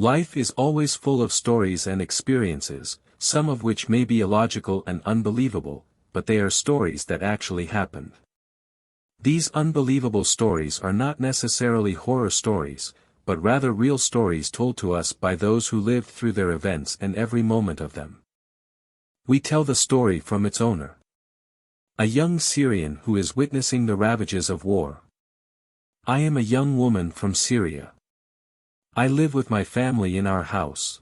Life is always full of stories and experiences, some of which may be illogical and unbelievable, but they are stories that actually happened. These unbelievable stories are not necessarily horror stories, but rather real stories told to us by those who lived through their events and every moment of them. We tell the story from its owner. A young Syrian who is witnessing the ravages of war. I am a young woman from Syria. I live with my family in our house.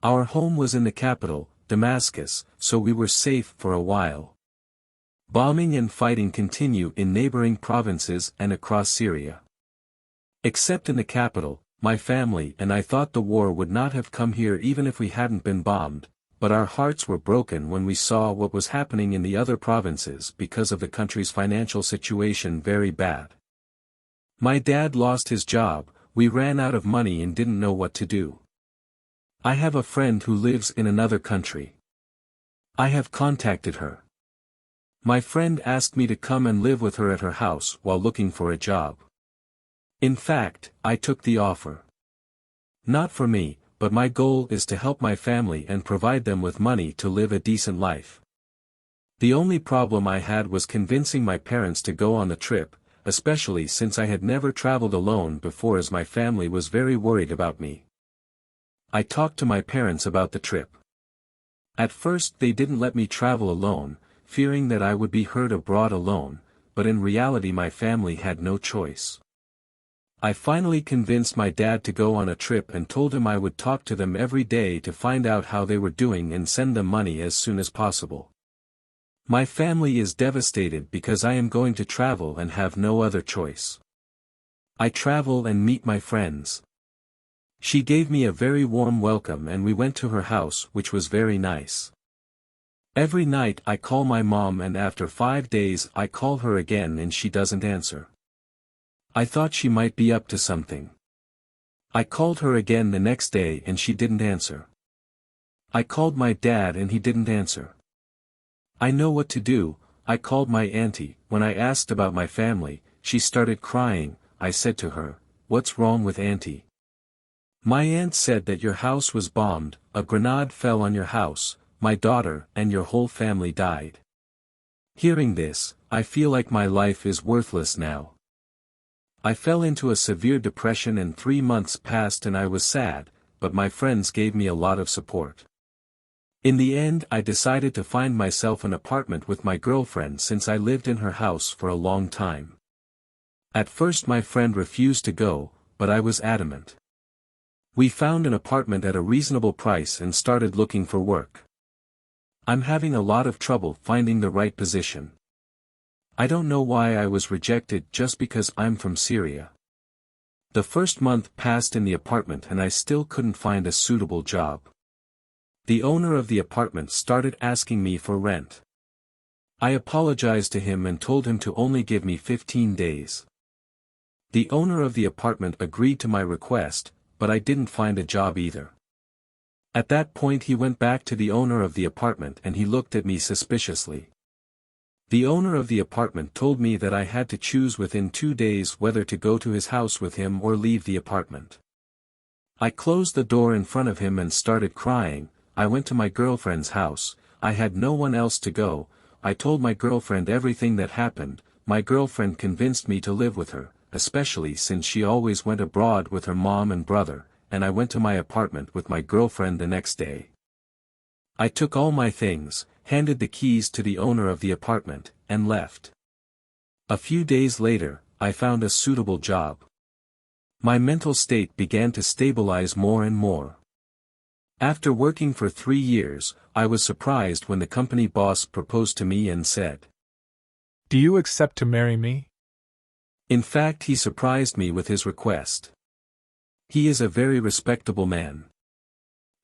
Our home was in the capital, Damascus, so we were safe for a while. Bombing and fighting continue in neighboring provinces and across Syria. Except in the capital, my family and I thought the war would not have come here even if we hadn't been bombed, but our hearts were broken when we saw what was happening in the other provinces because of the country's financial situation very bad. My dad lost his job, we ran out of money and didn't know what to do. I have a friend who lives in another country. I have contacted her. My friend asked me to come and live with her at her house while looking for a job. In fact, I took the offer. Not for me, but my goal is to help my family and provide them with money to live a decent life. The only problem I had was convincing my parents to go on the trip, especially since I had never traveled alone before, as my family was very worried about me. I talked to my parents about the trip. At first they didn't let me travel alone, fearing that I would be hurt abroad alone, but in reality my family had no choice. I finally convinced my dad to go on a trip and told him I would talk to them every day to find out how they were doing and send them money as soon as possible. My family is devastated because I am going to travel and have no other choice. I travel and meet my friends. She gave me a very warm welcome and we went to her house, which was very nice. Every night I call my mom and after 5 days I call her again and she doesn't answer. I thought she might be up to something. I called her again the next day and she didn't answer. I called my dad and he didn't answer. I know what to do. I called my auntie. When I asked about my family, she started crying. I said to her, "What's wrong with auntie?" My aunt said that your house was bombed, a grenade fell on your house, my daughter and your whole family died. Hearing this, I feel like my life is worthless now. I fell into a severe depression and 3 months passed and I was sad, but my friends gave me a lot of support. In the end I decided to find myself an apartment with my girlfriend since I lived in her house for a long time. At first my friend refused to go, but I was adamant. We found an apartment at a reasonable price and started looking for work. I'm having a lot of trouble finding the right position. I don't know why I was rejected just because I'm from Syria. The first month passed in the apartment and I still couldn't find a suitable job. The owner of the apartment started asking me for rent. I apologized to him and told him to only give me 15 days. The owner of the apartment agreed to my request, but I didn't find a job either. At that point he went back to the owner of the apartment and he looked at me suspiciously. The owner of the apartment told me that I had to choose within 2 days whether to go to his house with him or leave the apartment. I closed the door in front of him and started crying. I went to my girlfriend's house. I had no one else to go. I told my girlfriend everything that happened. My girlfriend convinced me to live with her, especially since she always went abroad with her mom and brother, and I went to my apartment with my girlfriend the next day. I took all my things, handed the keys to the owner of the apartment, and left. A few days later, I found a suitable job. My mental state began to stabilize more and more. After working for 3 years, I was surprised when the company boss proposed to me and said, "Do you accept to marry me?" In fact, he surprised me with his request. He is a very respectable man.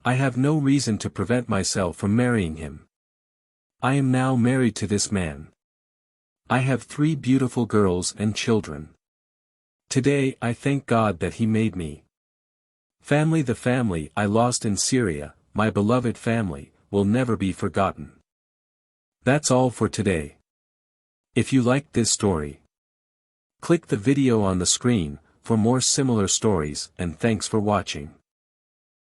I have no reason to prevent myself from marrying him. I am now married to this man. I have 3 beautiful girls and children. Today I thank God that He made me. Family, the family I lost in Syria, my beloved family, will never be forgotten. That's all for today. If you liked this story, click the video on the screen for more similar stories, and thanks for watching.